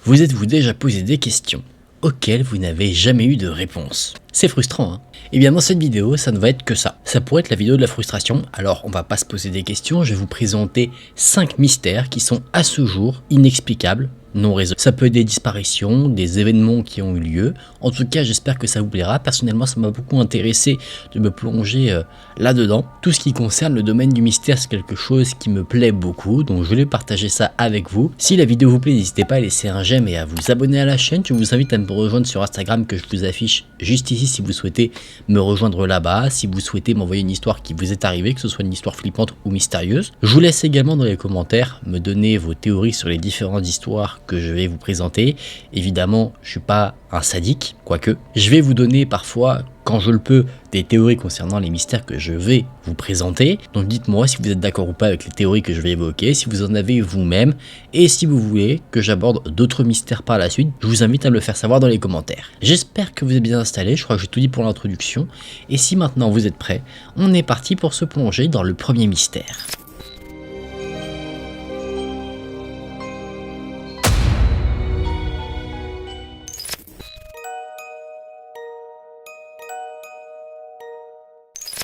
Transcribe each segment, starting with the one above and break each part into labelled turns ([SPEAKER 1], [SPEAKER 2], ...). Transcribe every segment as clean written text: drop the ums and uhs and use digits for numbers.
[SPEAKER 1] Vous êtes-vous déjà posé des questions auxquelles vous n'avez jamais eu de réponse? C'est frustrant, hein? Et bien dans cette vidéo, ça ne va être que ça. Ça pourrait être la vidéo de la frustration, alors on va pas se poser des questions, je vais vous présenter 5 mystères qui sont à ce jour inexplicables, non résolus. Ça peut être des disparitions, des événements qui ont eu lieu, en tout cas j'espère que ça vous plaira. Personnellement ça m'a beaucoup intéressé de me plonger là-dedans. Tout ce qui concerne le domaine du mystère, c'est quelque chose qui me plaît beaucoup, donc je voulais partager ça avec vous. Si la vidéo vous plaît, n'hésitez pas à laisser un j'aime et à vous abonner à la chaîne. Je vous invite à me rejoindre sur Instagram que je vous affiche juste ici si vous souhaitez me rejoindre là-bas, si vous souhaitez m'envoyer une histoire qui vous est arrivée, que ce soit une histoire flippante ou mystérieuse. Je vous laisse également dans les commentaires me donner vos théories sur les différentes histoires que je vais vous présenter. Évidemment, je suis pas un sadique, quoique. Je vais vous donner parfois, quand je le peux, des théories concernant les mystères que je vais vous présenter. Donc dites-moi si vous êtes d'accord ou pas avec les théories que je vais évoquer, si vous en avez vous-même, et si vous voulez que j'aborde d'autres mystères par la suite, je vous invite à me le faire savoir dans les commentaires. J'espère que vous êtes bien installés, je crois que j'ai tout dit pour l'introduction, et si maintenant vous êtes prêts, on est parti pour se plonger dans le premier mystère.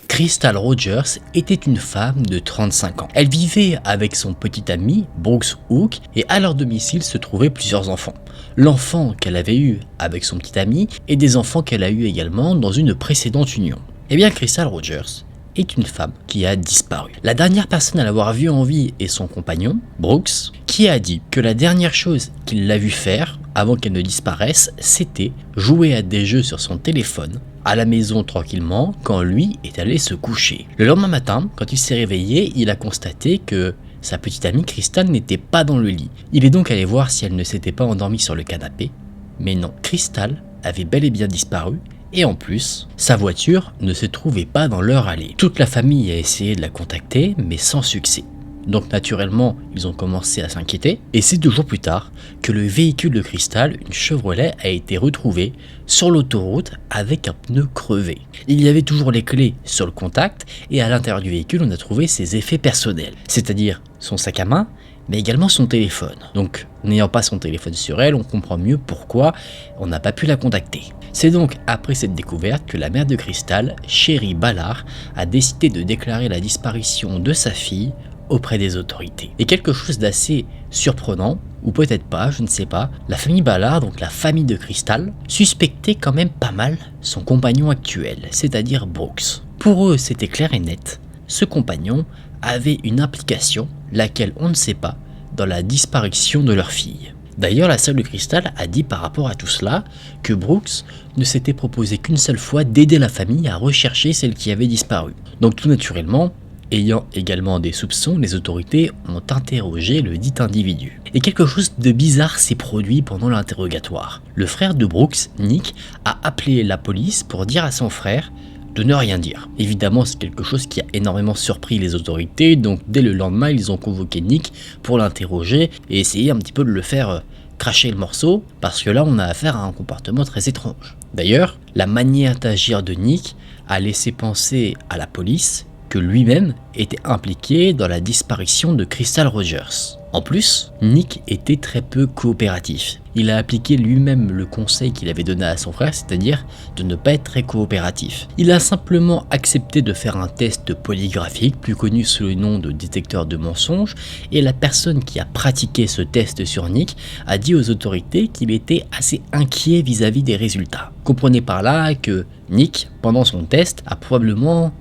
[SPEAKER 1] Crystal Rogers était une femme de 35 ans. Elle vivait avec son petit ami Brooks Hook et à leur domicile se trouvaient plusieurs enfants. L'enfant qu'elle avait eu avec son petit ami et des enfants qu'elle a eu également dans une précédente union. Eh bien Crystal Rogers est une femme qui a disparu. La dernière personne à l'avoir vue en vie est son compagnon, Brooks, qui a dit que la dernière chose qu'il l'a vue faire avant qu'elle ne disparaisse, c'était jouer à des jeux sur son téléphone à la maison tranquillement quand lui est allé se coucher. Le lendemain matin, quand il s'est réveillé, il a constaté que sa petite amie Crystal n'était pas dans le lit. Il est donc allé voir si elle ne s'était pas endormie sur le canapé, mais non, Crystal avait bel et bien disparu. Et en plus, sa voiture ne se trouvait pas dans leur allée. Toute la famille a essayé de la contacter, mais sans succès. Donc naturellement, ils ont commencé à s'inquiéter, et c'est 2 jours plus tard que le véhicule de Crystal, une Chevrolet, a été retrouvé sur l'autoroute avec un pneu crevé. Il y avait toujours les clés sur le contact, et à l'intérieur du véhicule, on a trouvé ses effets personnels, c'est-à-dire son sac à main, mais également son téléphone. Donc, n'ayant pas son téléphone sur elle, on comprend mieux pourquoi on n'a pas pu la contacter. C'est donc après cette découverte que la mère de Crystal, Sherry Ballard, a décidé de déclarer la disparition de sa fille auprès des autorités. Et quelque chose d'assez surprenant, ou peut-être pas, je ne sais pas, la famille Ballard, donc la famille de Crystal, suspectait quand même pas mal son compagnon actuel, c'est-à-dire Brooks. Pour eux, c'était clair et net, ce compagnon avait une implication, laquelle on ne sait pas, dans la disparition de leur fille. D'ailleurs, la sœur de Crystal a dit par rapport à tout cela que Brooks ne s'était proposé qu'une seule fois d'aider la famille à rechercher celle qui avait disparu. Donc tout naturellement, ayant également des soupçons, les autorités ont interrogé le dit individu. Et quelque chose de bizarre s'est produit pendant l'interrogatoire. Le frère de Brooks, Nick, a appelé la police pour dire à son frère de ne rien dire. Évidemment, c'est quelque chose qui a énormément surpris les autorités, donc dès le lendemain, ils ont convoqué Nick pour l'interroger et essayer un petit peu de le faire cracher le morceau, parce que là, on a affaire à un comportement très étrange. D'ailleurs, la manière d'agir de Nick a laissé penser à la police que lui-même était impliqué dans la disparition de Crystal Rogers. En plus, Nick était très peu coopératif. Il a appliqué lui-même le conseil qu'il avait donné à son frère, c'est-à-dire de ne pas être très coopératif. Il a simplement accepté de faire un test polygraphique, plus connu sous le nom de détecteur de mensonges, et la personne qui a pratiqué ce test sur Nick a dit aux autorités qu'il était assez inquiet vis-à-vis des résultats. Comprenez par là que Nick, pendant son test, a probablement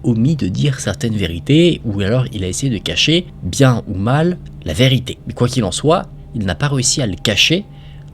[SPEAKER 1] omis de dire certaines vérités, ou alors il a essayé de cacher, bien ou mal, la vérité. Mais quoi qu'il en soit, il n'a pas réussi à le cacher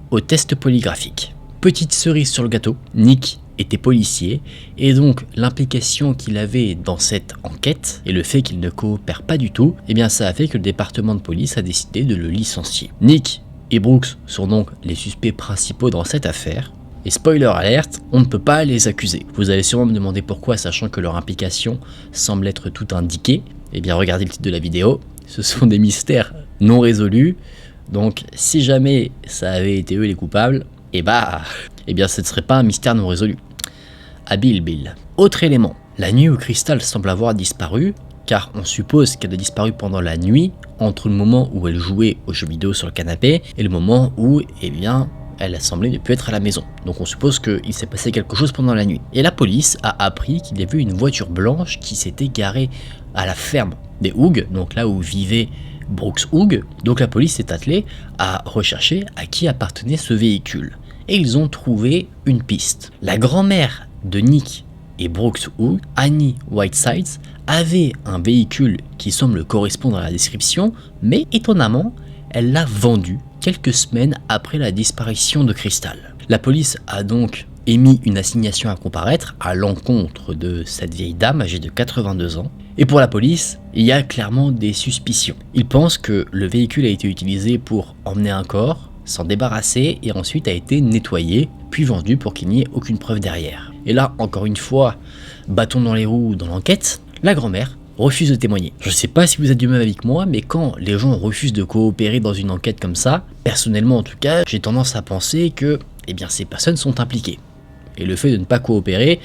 [SPEAKER 1] au test polygraphique. Petite cerise sur le gâteau, Nick était policier, et donc l'implication qu'il avait dans cette enquête, et le fait qu'il ne coopère pas du tout, eh bien ça a fait que le département de police a décidé de le licencier. Nick et Brooks sont donc les suspects principaux dans cette affaire, et spoiler alert, on ne peut pas les accuser. Vous allez sûrement me demander pourquoi, sachant que leur implication semble être tout indiquée. Eh bien regardez le titre de la vidéo, ce sont des mystères non résolus, donc si jamais ça avait été eux les coupables, eh bien ce ne serait pas un mystère non résolu. Habile Bill. Autre élément, la nuit où Crystal semble avoir disparu, car on suppose qu'elle a disparu pendant la nuit, entre le moment où elle jouait aux jeux vidéo sur le canapé et le moment où, eh bien, elle a semblé ne plus être à la maison. Donc on suppose qu'il s'est passé quelque chose pendant la nuit. Et la police a appris qu'il y avait une voiture blanche qui s'était garée à la ferme des Hoog, donc là où vivait Brooks Hoog. Donc la police s'est attelée à rechercher à qui appartenait ce véhicule. Et ils ont trouvé une piste. La grand-mère de Nick et Brooks Hoog, Annie Whitesides, avait un véhicule qui semble correspondre à la description, mais étonnamment, elle l'a vendu quelques semaines après la disparition de Crystal. La police a donc émis une assignation à comparaître à l'encontre de cette vieille dame âgée de 82 ans. Et pour la police, il y a clairement des suspicions. Ils pensent que le véhicule a été utilisé pour emmener un corps, s'en débarrasser et ensuite a été nettoyé, puis vendu pour qu'il n'y ait aucune preuve derrière. Et là, encore une fois, bâton dans les roues dans l'enquête, la grand-mère refuse de témoigner. Je sais pas si vous êtes du même avec moi, mais quand les gens refusent de coopérer dans une enquête comme ça, personnellement en tout cas, j'ai tendance à penser que ces personnes sont impliquées. Et le fait de ne pas coopérer,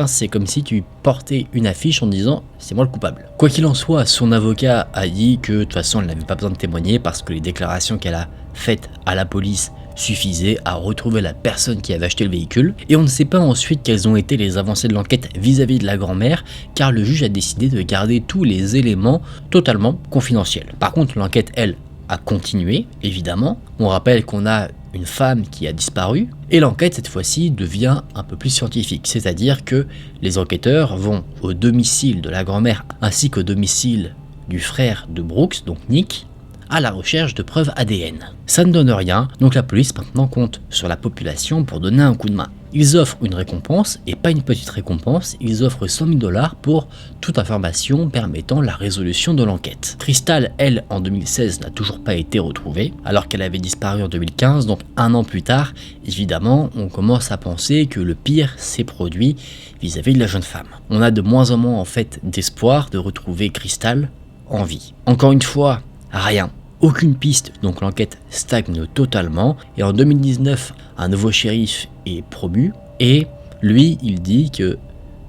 [SPEAKER 1] c'est comme si tu portais une affiche en disant « c'est moi le coupable ». Quoi qu'il en soit, son avocat a dit que de toute façon elle n'avait pas besoin de témoigner parce que les déclarations qu'elle a faites à la police suffisaient à retrouver la personne qui avait acheté le véhicule. Et on ne sait pas ensuite quelles ont été les avancées de l'enquête vis-à-vis de la grand-mère, car le juge a décidé de garder tous les éléments totalement confidentiels. Par contre, l'enquête, elle, a continué, évidemment. On rappelle qu'on a une femme qui a disparu, et l'enquête cette fois-ci devient un peu plus scientifique, c'est-à-dire que les enquêteurs vont au domicile de la grand-mère ainsi qu'au domicile du frère de Brooks, donc Nick, à la recherche de preuves ADN. Ça ne donne rien, donc la police maintenant compte sur la population pour donner un coup de main. Ils offrent une récompense, et pas une petite récompense, ils offrent 100 000 $ pour toute information permettant la résolution de l'enquête. Crystal, elle, en 2016, n'a toujours pas été retrouvée, alors qu'elle avait disparu en 2015, donc un an plus tard, évidemment, on commence à penser que le pire s'est produit vis-à-vis de la jeune femme. On a de moins en moins en fait d'espoir de retrouver Crystal en vie. Encore une fois, rien. Aucune piste, donc l'enquête stagne totalement. Et en 2019, un nouveau shérif est promu. Et lui, il dit que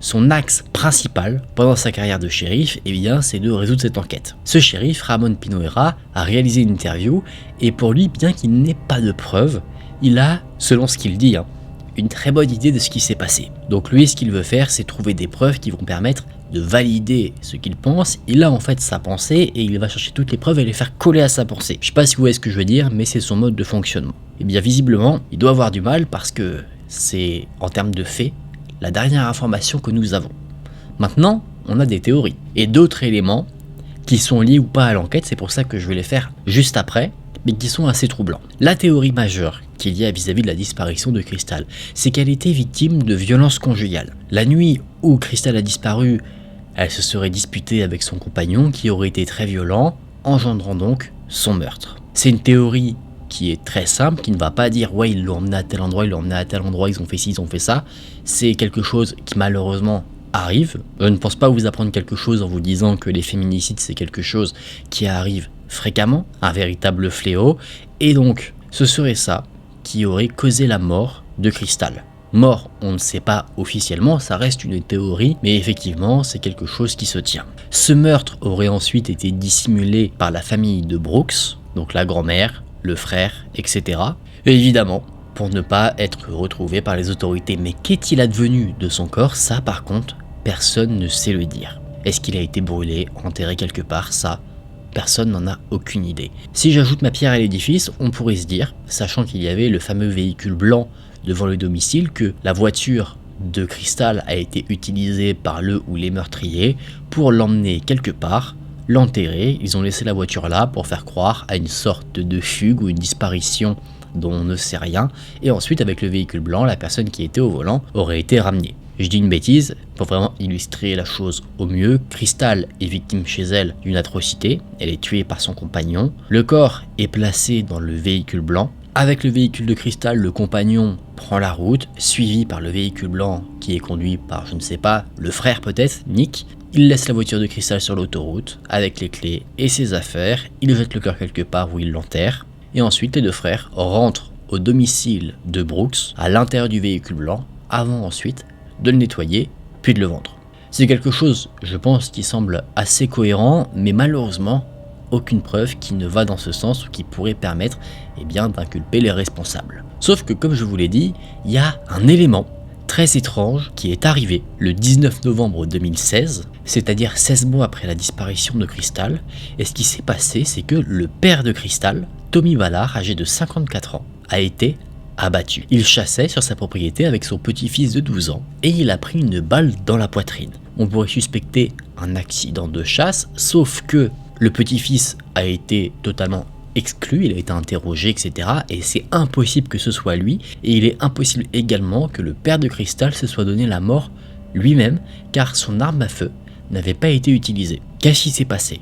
[SPEAKER 1] son axe principal pendant sa carrière de shérif, c'est de résoudre cette enquête. Ce shérif, Ramon Pinoera, a réalisé une interview. Et pour lui, bien qu'il n'ait pas de preuves, il a, selon ce qu'il dit, une très bonne idée de ce qui s'est passé. Donc lui, ce qu'il veut faire, c'est trouver des preuves qui vont permettre de valider ce qu'il pense. Il a en fait sa pensée et il va chercher toutes les preuves et les faire coller à sa pensée. Je sais pas si vous voyez ce que je veux dire, mais c'est son mode de fonctionnement. Visiblement, il doit avoir du mal parce que c'est, en termes de faits, la dernière information que nous avons. Maintenant, on a des théories et d'autres éléments qui sont liés ou pas à l'enquête, c'est pour ça que je vais les faire juste après, mais qui sont assez troublants. La théorie majeure qu'il y a vis-à-vis de la disparition de Crystal, c'est qu'elle était victime de violences conjugales. La nuit où Crystal a disparu, elle se serait disputée avec son compagnon qui aurait été très violent, engendrant donc son meurtre. C'est une théorie qui est très simple, qui ne va pas dire « ouais, ils l'ont emmené à tel endroit, ils l'ont emmené à tel endroit, ils ont fait ci, ils ont fait ça ». C'est quelque chose qui malheureusement arrive. Je ne pense pas vous apprendre quelque chose en vous disant que les féminicides c'est quelque chose qui arrive fréquemment, un véritable fléau, et donc ce serait ça qui aurait causé la mort de Crystal. Mort, on ne sait pas officiellement, ça reste une théorie, mais effectivement c'est quelque chose qui se tient. Ce meurtre aurait ensuite été dissimulé par la famille de Brooks, donc la grand-mère, le frère, etc. Et évidemment, pour ne pas être retrouvé par les autorités. Mais qu'est-il advenu de son corps? Ça par contre, personne ne sait le dire. Est-ce qu'il a été brûlé, enterré quelque part? Ça, personne n'en a aucune idée. Si j'ajoute ma pierre à l'édifice, on pourrait se dire, sachant qu'il y avait le fameux véhicule blanc devant le domicile, que la voiture de Crystal a été utilisée par le ou les meurtriers pour l'emmener quelque part, l'enterrer. Ils ont laissé la voiture là pour faire croire à une sorte de fugue ou une disparition dont on ne sait rien, et ensuite avec le véhicule blanc, la personne qui était au volant aurait été ramenée. Je dis une bêtise, pour vraiment illustrer la chose au mieux, Crystal est victime chez elle d'une atrocité, elle est tuée par son compagnon, le corps est placé dans le véhicule blanc, avec le véhicule de Crystal, le compagnon prend la route, suivi par le véhicule blanc qui est conduit par, je ne sais pas, le frère peut-être, Nick. Il laisse la voiture de Crystal sur l'autoroute, avec les clés et ses affaires, il jette le corps quelque part où il l'enterre, et ensuite les deux frères rentrent au domicile de Brooks, à l'intérieur du véhicule blanc, avant ensuite de le nettoyer, puis de le vendre. C'est quelque chose, je pense, qui semble assez cohérent, mais malheureusement, aucune preuve qui ne va dans ce sens ou qui pourrait permettre d'inculper les responsables. Sauf que, comme je vous l'ai dit, il y a un élément très étrange qui est arrivé le 19 novembre 2016, c'est-à-dire 16 mois après la disparition de Crystal, et ce qui s'est passé, c'est que le père de Crystal, Tommy Ballard, âgé de 54 ans, a été abattu. Il chassait sur sa propriété avec son petit-fils de 12 ans, et il a pris une balle dans la poitrine. On pourrait suspecter un accident de chasse, sauf que le petit-fils a été totalement exclu, il a été interrogé, etc. Et c'est impossible que ce soit lui, et il est impossible également que le père de Crystal se soit donné la mort lui-même, car son arme à feu n'avait pas été utilisée. Qu'est-ce qui s'est passé?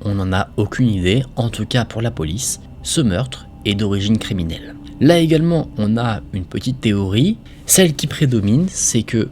[SPEAKER 1] On n'en a aucune idée, en tout cas pour la police, ce meurtre est d'origine criminelle. Là également, on a une petite théorie, celle qui prédomine, c'est que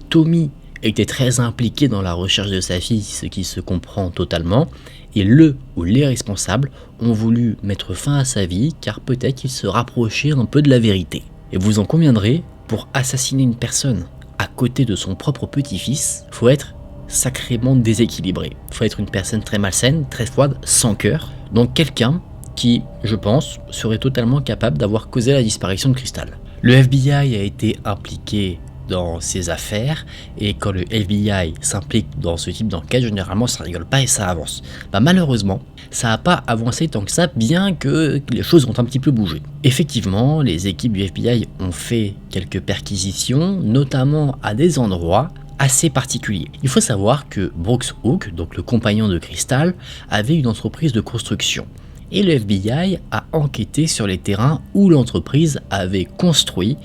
[SPEAKER 1] Tommy était très impliqué dans la recherche de sa fille, ce qui se comprend totalement, et le ou les responsables ont voulu mettre fin à sa vie car peut-être qu'il se rapprochait un peu de la vérité. Et vous en conviendrez, pour assassiner une personne à côté de son propre petit-fils, faut être sacrément déséquilibré. Faut être une personne très malsaine, très froide, sans cœur. Donc quelqu'un qui, je pense, serait totalement capable d'avoir causé la disparition de Crystal. Le FBI a été impliqué dans ces affaires, et quand le FBI s'implique dans ce type d'enquête, généralement ça rigole pas et ça avance. Malheureusement, ça n'a pas avancé tant que ça, bien que les choses ont un petit peu bougé. Effectivement, les équipes du FBI ont fait quelques perquisitions, notamment à des endroits assez particulier. Il faut savoir que Brooks Hook, donc le compagnon de Crystal, avait une entreprise de construction. Et le FBI a enquêté sur les terrains où l'entreprise avait construit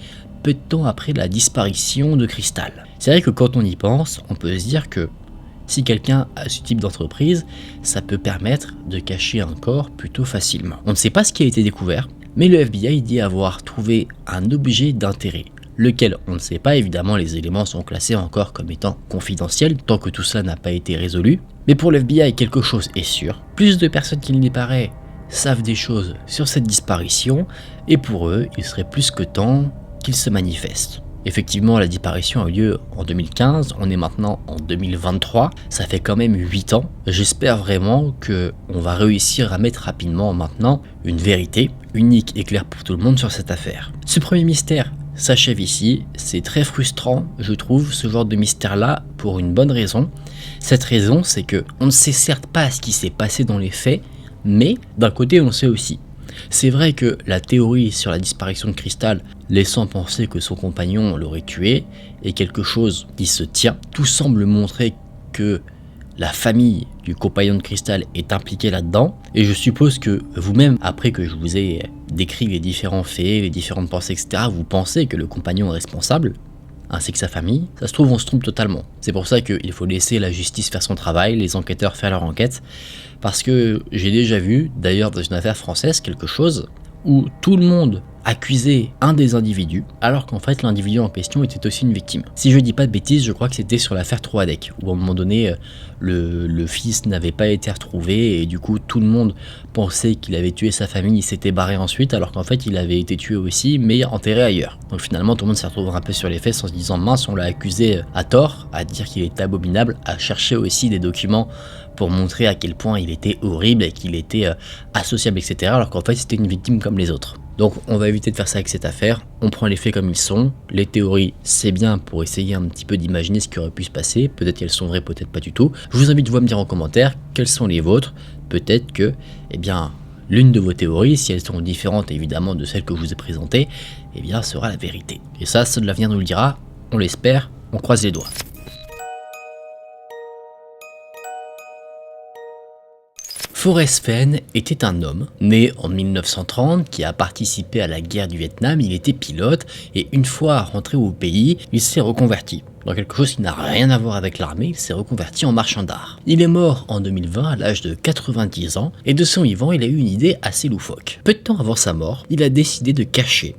[SPEAKER 1] peu de temps après la disparition de Crystal. C'est vrai que quand on y pense, on peut se dire que si quelqu'un a ce type d'entreprise, ça peut permettre de cacher un corps plutôt facilement. On ne sait pas ce qui a été découvert, mais le FBI dit avoir trouvé un objet d'intérêt, lequel on ne sait pas, évidemment les éléments sont classés encore comme étant confidentiels tant que tout ça n'a pas été résolu. Mais pour le FBI, quelque chose est sûr, plus de personnes qu'il n'y paraît savent des choses sur cette disparition, et pour eux, il serait plus que temps qu'ils se manifestent. Effectivement, la disparition a eu lieu en 2015, on est maintenant en 2023, ça fait quand même 8 ans. J'espère vraiment qu'on va réussir à mettre rapidement maintenant une vérité unique et claire pour tout le monde sur cette affaire. Ce premier mystère s'achève ici, c'est très frustrant, je trouve, ce genre de mystère-là, pour une bonne raison. Cette raison, c'est que on ne sait certes pas ce qui s'est passé dans les faits, mais d'un côté, on sait aussi. C'est vrai que la théorie sur la disparition de Crystal, laissant penser que son compagnon l'aurait tué, est quelque chose qui se tient. Tout semble montrer que la famille du compagnon de Crystal est impliquée là-dedans, et je suppose que vous-même, après que je vous ai décrit les différents faits, les différentes pensées, etc., vous pensez que le compagnon est responsable, ainsi que sa famille. Ça se trouve, on se trompe totalement. C'est pour ça qu'il faut laisser la justice faire son travail, les enquêteurs faire leur enquête, parce que j'ai déjà vu, d'ailleurs dans une affaire française, quelque chose où tout le monde accusait un des individus, alors qu'en fait l'individu en question était aussi une victime. Si je dis pas de bêtises, je crois que c'était sur l'affaire Troadec, où à un moment donné, le fils n'avait pas été retrouvé, et du coup tout le monde pensait qu'il avait tué sa famille, il s'était barré ensuite, alors qu'en fait il avait été tué aussi, mais enterré ailleurs. Donc finalement tout le monde s'est retrouvé un peu sur les fesses en se disant mince, on l'a accusé à tort, à dire qu'il était abominable, à chercher aussi des documents pour montrer à quel point il était horrible et qu'il était associable, etc. Alors qu'en fait c'était une victime comme les autres. Donc on va éviter de faire ça avec cette affaire, on prend les faits comme ils sont, les théories c'est bien pour essayer un petit peu d'imaginer ce qui aurait pu se passer, peut-être qu'elles sont vraies, peut-être pas du tout. Je vous invite à me dire en commentaire quelles sont les vôtres, peut-être que l'une de vos théories, si elles sont différentes évidemment de celles que je vous ai présentées, sera la vérité. Et ça, seul l'avenir nous le dira, on l'espère, on croise les doigts. Forrest Fenn était un homme, né en 1930, qui a participé à la guerre du Vietnam, il était pilote, et une fois rentré au pays, il s'est reconverti. Dans quelque chose qui n'a rien à voir avec l'armée, il s'est reconverti en marchand d'art. Il est mort en 2020 à l'âge de 90 ans, et de son vivant, il a eu une idée assez loufoque. Peu de temps avant sa mort, il a décidé de cacher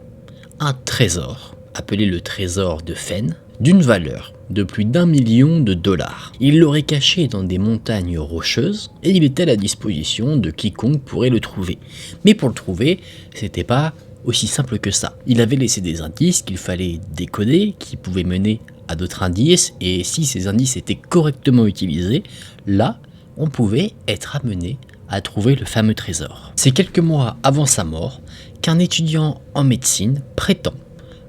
[SPEAKER 1] un trésor, appelé le trésor de Fenn, d'une valeur de plus d'1 million de dollars. Il l'aurait caché dans des montagnes rocheuses et il était à la disposition de quiconque pourrait le trouver. Mais pour le trouver, c'était pas aussi simple que ça. Il avait laissé des indices qu'il fallait décoder, qui pouvaient mener à d'autres indices, et si ces indices étaient correctement utilisés, là, on pouvait être amené à trouver le fameux trésor. C'est quelques mois avant sa mort qu'un étudiant en médecine prétend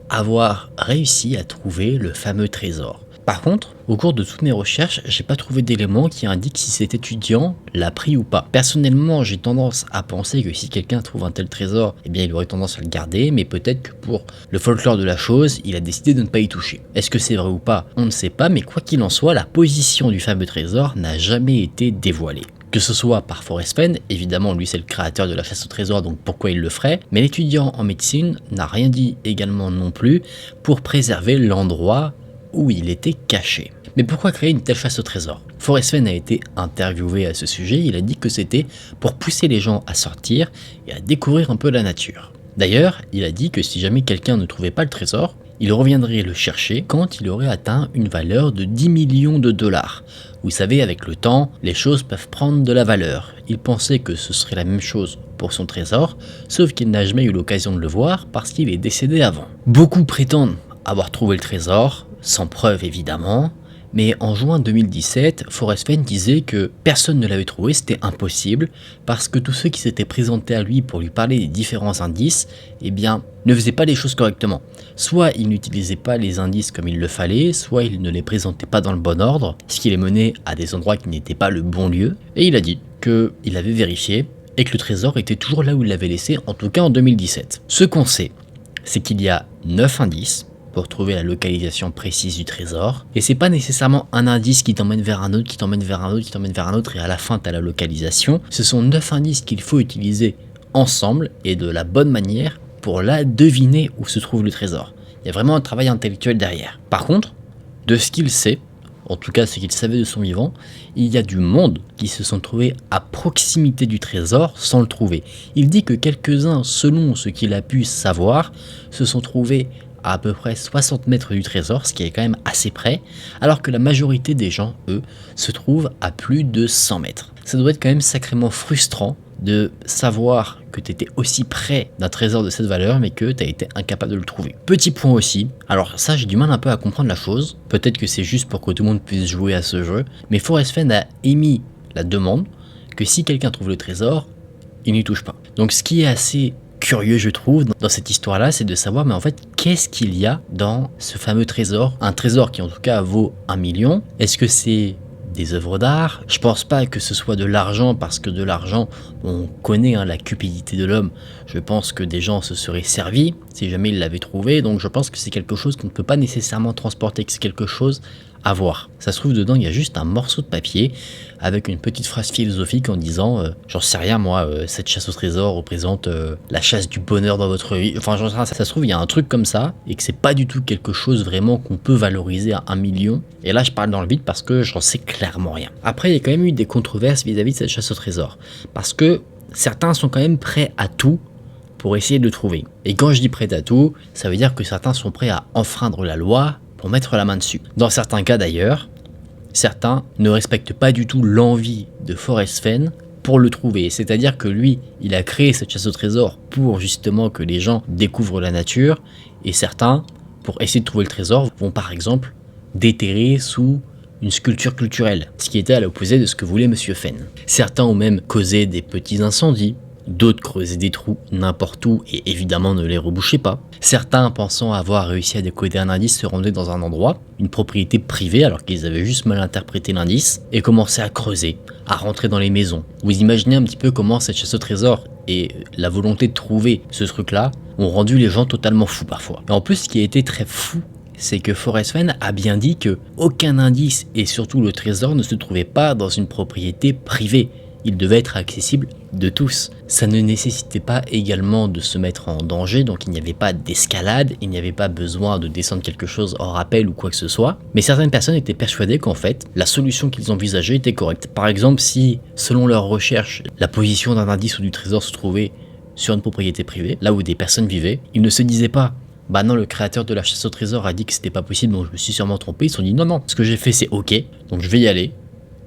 [SPEAKER 1] avoir réussi à trouver le fameux trésor. Par contre, au cours de toutes mes recherches, j'ai pas trouvé d'éléments qui indiquent si cet étudiant l'a pris ou pas. Personnellement, j'ai tendance à penser que si quelqu'un trouve un tel trésor, eh bien il aurait tendance à le garder, mais peut-être que pour le folklore de la chose, il a décidé de ne pas y toucher. Est-ce que c'est vrai ou pas? On ne sait pas, mais quoi qu'il en soit, la position du fameux trésor n'a jamais été dévoilée. Que ce soit par Forrest Fenn, évidemment lui c'est le créateur de la chasse au trésor, donc pourquoi il le ferait, mais l'étudiant en médecine n'a rien dit également non plus pour préserver l'endroit où il était caché. Mais pourquoi créer une telle chasse au trésor? Forrest Fenn a été interviewé à ce sujet, il a dit que c'était pour pousser les gens à sortir et à découvrir un peu la nature. D'ailleurs, il a dit que si jamais quelqu'un ne trouvait pas le trésor, il reviendrait le chercher quand il aurait atteint une valeur de 10 millions de dollars. Vous savez, avec le temps, les choses peuvent prendre de la valeur. Il pensait que ce serait la même chose pour son trésor, sauf qu'il n'a jamais eu l'occasion de le voir parce qu'il est décédé avant. Beaucoup prétendent avoir trouvé le trésor, sans preuve évidemment, mais en juin 2017, Forrest Fenn disait que personne ne l'avait trouvé, c'était impossible, parce que tous ceux qui s'étaient présentés à lui pour lui parler des différents indices, eh bien, ne faisaient pas les choses correctement. Soit ils n'utilisaient pas les indices comme il le fallait, soit ils ne les présentaient pas dans le bon ordre, ce qui les menait à des endroits qui n'étaient pas le bon lieu, et il a dit qu'il avait vérifié, et que le trésor était toujours là où il l'avait laissé, en tout cas en 2017. Ce qu'on sait, c'est qu'il y a 9 indices, pour trouver la localisation précise du trésor. Et c'est pas nécessairement un indice qui t'emmène vers un autre, qui t'emmène vers un autre, qui t'emmène vers un autre, et à la fin t'as la localisation. Ce sont 9 indices qu'il faut utiliser ensemble et de la bonne manière pour là deviner où se trouve le trésor. Il y a vraiment un travail intellectuel derrière. Par contre, de ce qu'il sait, en tout cas ce qu'il savait de son vivant, il y a du monde qui se sont trouvés à proximité du trésor sans le trouver. Il dit que quelques-uns, selon ce qu'il a pu savoir, se sont trouvés à peu près 60 mètres du trésor, ce qui est quand même assez près, alors que la majorité des gens, eux, se trouvent à plus de 100 mètres. Ça doit être quand même sacrément frustrant de savoir que tu étais aussi près d'un trésor de cette valeur, mais que tu as été incapable de le trouver. Petit point aussi, alors ça j'ai du mal un peu à comprendre la chose, peut-être que c'est juste pour que tout le monde puisse jouer à ce jeu, mais Forrest Fenn a émis la demande que si quelqu'un trouve le trésor, il n'y touche pas. Donc ce qui est assez curieux je trouve dans cette histoire là, c'est de savoir mais en fait qu'est-ce qu'il y a dans ce fameux trésor, un trésor qui en tout cas vaut 1 million. Est-ce que c'est des œuvres d'art? Je pense pas que ce soit de l'argent, parce que de l'argent, on connaît la cupidité de l'homme. Je pense que des gens se seraient servis si jamais ils l'avaient trouvé, donc je pense que c'est quelque chose qu'on ne peut pas nécessairement transporter, que c'est quelque chose à voir. Ça se trouve dedans, il y a juste un morceau de papier avec une petite phrase philosophique en disant j'en sais rien moi, cette chasse au trésor représente la chasse du bonheur dans votre vie. Enfin, j'en sais rien, ça se trouve il y a un truc comme ça et que c'est pas du tout quelque chose vraiment qu'on peut valoriser à 1 million. Et là je parle dans le vide parce que j'en sais clairement rien. Après il y a quand même eu des controverses vis-à-vis de cette chasse au trésor, parce que certains sont quand même prêts à tout pour essayer de le trouver. Et quand je dis prêts à tout, ça veut dire que certains sont prêts à enfreindre la loi pour mettre la main dessus. Dans certains cas d'ailleurs, certains ne respectent pas du tout l'envie de Forrest Fenn pour le trouver. C'est-à-dire que lui, il a créé cette chasse au trésor pour justement que les gens découvrent la nature, et certains, pour essayer de trouver le trésor, vont par exemple déterrer sous une sculpture culturelle, ce qui était à l'opposé de ce que voulait Monsieur Fenn. Certains ont même causé des petits incendies, d'autres creusaient des trous n'importe où et évidemment ne les rebouchaient pas. Certains, pensant avoir réussi à décoder un indice, se rendaient dans un endroit, une propriété privée alors qu'ils avaient juste mal interprété l'indice, et commençaient à creuser, à rentrer dans les maisons. Vous imaginez un petit peu comment cette chasse au trésor et la volonté de trouver ce truc-là ont rendu les gens totalement fous parfois. Et en plus, ce qui a été très fou, c'est que Forrest Fenn a bien dit que aucun indice et surtout le trésor ne se trouvait pas dans une propriété privée. Il devait être accessible de tous. Ça ne nécessitait pas également de se mettre en danger, donc il n'y avait pas d'escalade, il n'y avait pas besoin de descendre quelque chose hors appel ou quoi que ce soit. Mais certaines personnes étaient persuadées qu'en fait, la solution qu'ils envisageaient était correcte. Par exemple, si, selon leurs recherches, la position d'un indice ou du trésor se trouvait sur une propriété privée, là où des personnes vivaient, ils ne se disaient pas « Bah non, le créateur de la chasse au trésor a dit que c'était pas possible, donc je me suis sûrement trompé ». Ils se sont dit « Non, non, ce que j'ai fait c'est ok, donc je vais y aller ».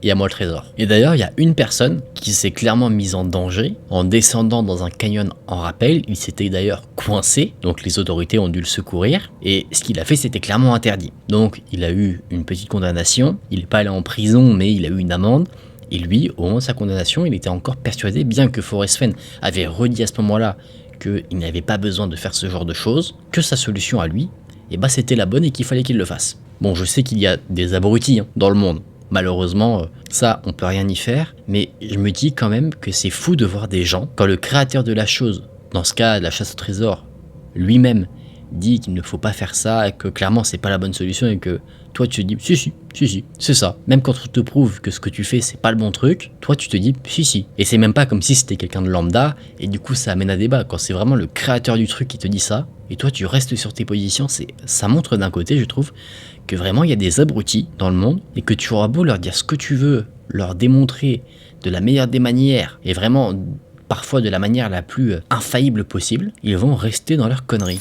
[SPEAKER 1] et à moi le trésor. Et d'ailleurs, il y a une personne qui s'est clairement mise en danger en descendant dans un canyon en rappel. Il s'était d'ailleurs coincé, donc les autorités ont dû le secourir. Et ce qu'il a fait, c'était clairement interdit. Donc il a eu une petite condamnation. Il n'est pas allé en prison, mais il a eu une amende. Et lui, au moment de sa condamnation, il était encore persuadé, bien que Forrest Fenn avait redit à ce moment-là qu'il n'avait pas besoin de faire ce genre de choses, que sa solution à lui, c'était la bonne et qu'il fallait qu'il le fasse. Bon, je sais qu'il y a des abrutis dans le monde. Malheureusement, ça, on peut rien y faire, mais je me dis quand même que c'est fou de voir des gens, quand le créateur de la chose, dans ce cas, la chasse au trésor, lui-même, dit qu'il ne faut pas faire ça, et que clairement c'est pas la bonne solution, et que toi tu te dis si, c'est ça. Même quand on te prouve que ce que tu fais c'est pas le bon truc, toi tu te dis si. Et c'est même pas comme si c'était quelqu'un de lambda, et du coup ça amène à débat. Quand c'est vraiment le créateur du truc qui te dit ça, et toi tu restes sur tes positions, ça montre d'un côté, je trouve, que vraiment il y a des abrutis dans le monde, et que tu auras beau leur dire ce que tu veux, leur démontrer de la meilleure des manières, et vraiment parfois de la manière la plus infaillible possible, ils vont rester dans leur connerie.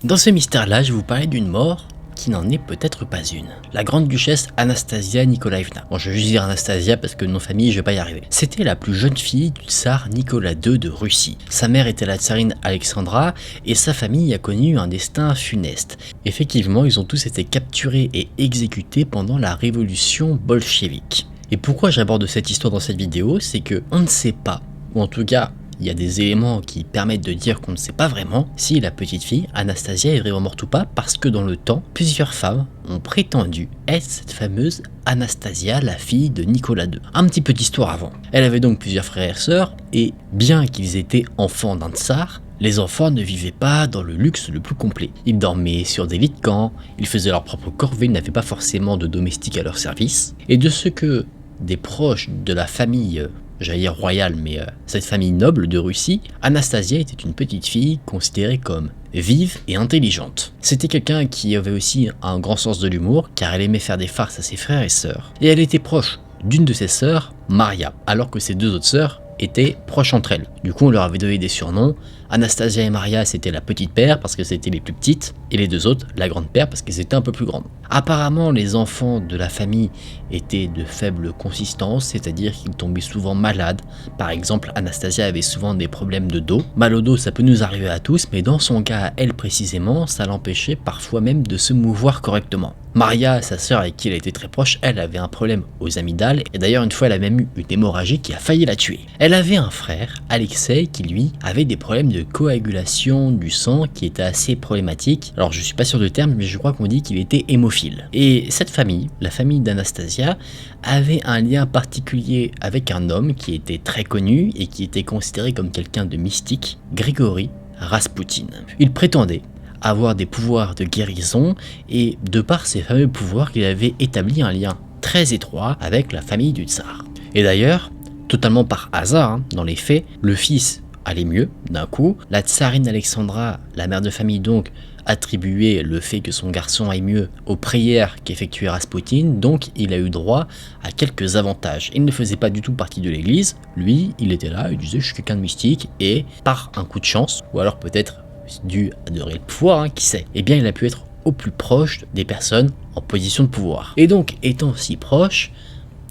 [SPEAKER 1] Dans ce mystère-là, je vais vous parler d'une mort qui n'en est peut-être pas une. La grande duchesse Anastasia Nikolaïevna. Bon, je vais juste dire Anastasia parce que nom de famille, je vais pas y arriver. C'était la plus jeune fille du tsar Nicolas II de Russie. Sa mère était la tsarine Alexandra et sa famille a connu un destin funeste. Effectivement, ils ont tous été capturés et exécutés pendant la révolution bolchevique. Et pourquoi j'aborde cette histoire dans cette vidéo, c'est que on ne sait pas, ou en tout cas, il y a des éléments qui permettent de dire qu'on ne sait pas vraiment si la petite fille, Anastasia, est vraiment morte ou pas, parce que dans le temps, plusieurs femmes ont prétendu être cette fameuse Anastasia, la fille de Nicolas II. Un petit peu d'histoire avant. Elle avait donc plusieurs frères et sœurs, et bien qu'ils étaient enfants d'un tsar, les enfants ne vivaient pas dans le luxe le plus complet. Ils dormaient sur des lits de camp, ils faisaient leur propre corvée, ils n'avaient pas forcément de domestiques à leur service. Et de ce que des proches de la famille j'allais dire royale, mais cette famille noble de Russie, Anastasia était une petite fille considérée comme vive et intelligente. C'était quelqu'un qui avait aussi un grand sens de l'humour, car elle aimait faire des farces à ses frères et sœurs. Et elle était proche d'une de ses sœurs, Maria, alors que ses deux autres sœurs étaient proches entre elles. Du coup, on leur avait donné des surnoms. Anastasia et Maria, c'était la petite paire parce que c'était les plus petites, et les deux autres, la grande paire parce qu'elles étaient un peu plus grandes. Apparemment, les enfants de la famille étaient de faible consistance, c'est-à-dire qu'ils tombaient souvent malades. Par exemple, Anastasia avait souvent des problèmes de dos. Mal au dos, ça peut nous arriver à tous, mais dans son cas, à elle précisément, ça l'empêchait parfois même de se mouvoir correctement. Maria, sa sœur avec qui elle était très proche, elle avait un problème aux amygdales, et d'ailleurs une fois elle a même eu une hémorragie qui a failli la tuer. Elle avait un frère, Alexei, qui lui avait des problèmes de coagulation du sang qui étaient assez problématiques. Alors je suis pas sûr du terme, mais je crois qu'on dit qu'il était hémophile. Et cette famille, la famille d'Anastasia, avait un lien particulier avec un homme qui était très connu et qui était considéré comme quelqu'un de mystique, Grigory Raspoutine. Il prétendait avoir des pouvoirs de guérison et de par ces fameux pouvoirs il avait établi un lien très étroit avec la famille du tsar. Et d'ailleurs, totalement par hasard, dans les faits, le fils allait mieux d'un coup, la tsarine Alexandra, la mère de famille donc, attribuait le fait que son garçon aille mieux aux prières qu'effectuait Raspoutine, donc il a eu droit à quelques avantages. Il ne faisait pas du tout partie de l'église, lui il était là, il disait je suis quelqu'un de mystique et par un coup de chance, ou alors peut-être dû à de réels pouvoirs, qui sait, eh bien il a pu être au plus proche des personnes en position de pouvoir. Et donc étant si proche,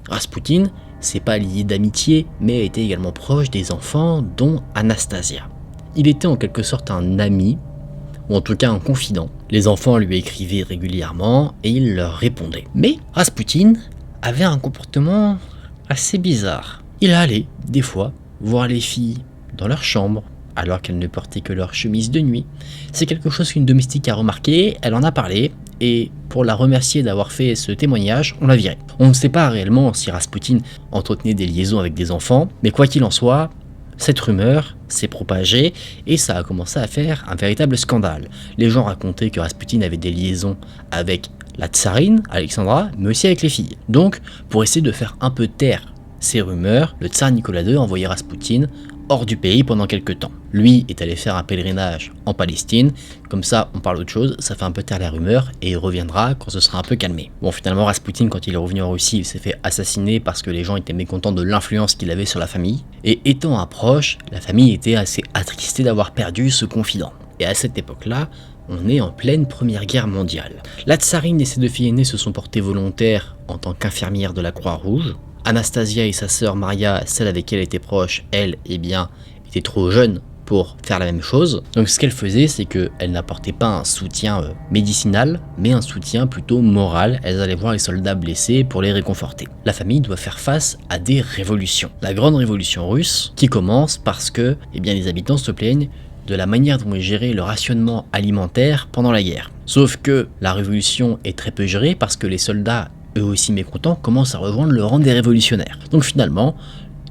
[SPEAKER 1] Raspoutine s'est pas lié d'amitié, mais était également proche des enfants, dont Anastasia. Il était en quelque sorte un ami, ou en tout cas un confident. Les enfants lui écrivaient régulièrement et il leur répondait. Mais Raspoutine avait un comportement assez bizarre. Il allait, des fois, voir les filles dans leur chambre, alors qu'elles ne portaient que leur chemise de nuit. C'est quelque chose qu'une domestique a remarqué, elle en a parlé, et pour la remercier d'avoir fait ce témoignage, on l'a virée. On ne sait pas réellement si Raspoutine entretenait des liaisons avec des enfants, mais quoi qu'il en soit, cette rumeur s'est propagée et ça a commencé à faire un véritable scandale. Les gens racontaient que Raspoutine avait des liaisons avec la tsarine, Alexandra, mais aussi avec les filles. Donc, pour essayer de faire un peu taire ces rumeurs, le tsar Nicolas II a envoyé Raspoutine hors du pays pendant quelques temps. Lui est allé faire un pèlerinage en Palestine, comme ça on parle d'autre chose, ça fait un peu taire la rumeur et il reviendra quand ce sera un peu calmé. Bon, finalement Raspoutine, quand il est revenu en Russie, il s'est fait assassiner parce que les gens étaient mécontents de l'influence qu'il avait sur la famille, et étant un proche, la famille était assez attristée d'avoir perdu ce confident. Et à cette époque-là, on est en pleine Première Guerre mondiale. La tsarine et ses deux filles aînées se sont portées volontaires en tant qu'infirmières de la Croix-Rouge. Anastasia et sa sœur Maria, celle avec qui elle était proche, elle, eh bien, était trop jeune pour faire la même chose. Donc ce qu'elle faisait, c'est qu'elle n'apportait pas un soutien médicinal, mais un soutien plutôt moral. Elles allaient voir les soldats blessés pour les réconforter. La famille doit faire face à des révolutions. La grande révolution russe qui commence parce que eh bien, les habitants se plaignent de la manière dont est géré le rationnement alimentaire pendant la guerre. Sauf que la révolution est très peu gérée parce que les soldats, eux aussi mécontents, commencent à rejoindre le rang des révolutionnaires. Donc finalement,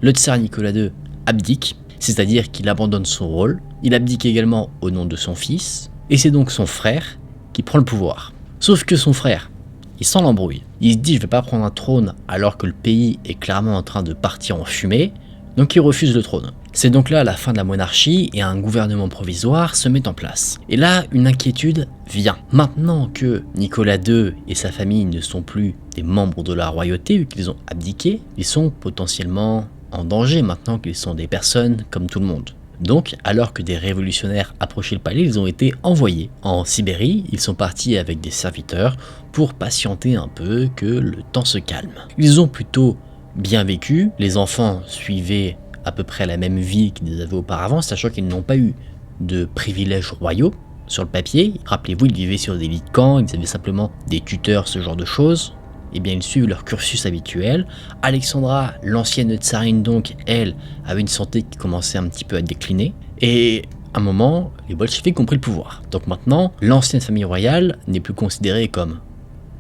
[SPEAKER 1] le tsar Nicolas II abdique, c'est-à-dire qu'il abandonne son rôle, il abdique également au nom de son fils, et c'est donc son frère qui prend le pouvoir. Sauf que son frère, il sent l'embrouille. Il se dit je vais pas prendre un trône alors que le pays est clairement en train de partir en fumée, donc il refuse le trône. C'est donc là la fin de la monarchie et un gouvernement provisoire se met en place. Et là, une inquiétude vient. Maintenant que Nicolas II et sa famille ne sont plus des membres de la royauté, vu qu'ils ont abdiqué, ils sont potentiellement en danger maintenant qu'ils sont des personnes comme tout le monde. Donc, alors que des révolutionnaires approchaient le palais, ils ont été envoyés en Sibérie. Ils sont partis avec des serviteurs pour patienter un peu que le temps se calme. Ils ont plutôt bien vécu. Les enfants suivaient à peu près la même vie qu'ils avaient auparavant, sachant qu'ils n'ont pas eu de privilèges royaux sur le papier. Rappelez-vous, ils vivaient sur des lits de camp, ils avaient simplement des tuteurs, ce genre de choses. Eh bien, ils suivent leur cursus habituel. Alexandra, l'ancienne tsarine donc, elle, avait une santé qui commençait un petit peu à décliner. Et à un moment, les bolcheviks ont pris le pouvoir. Donc maintenant, l'ancienne famille royale n'est plus considérée comme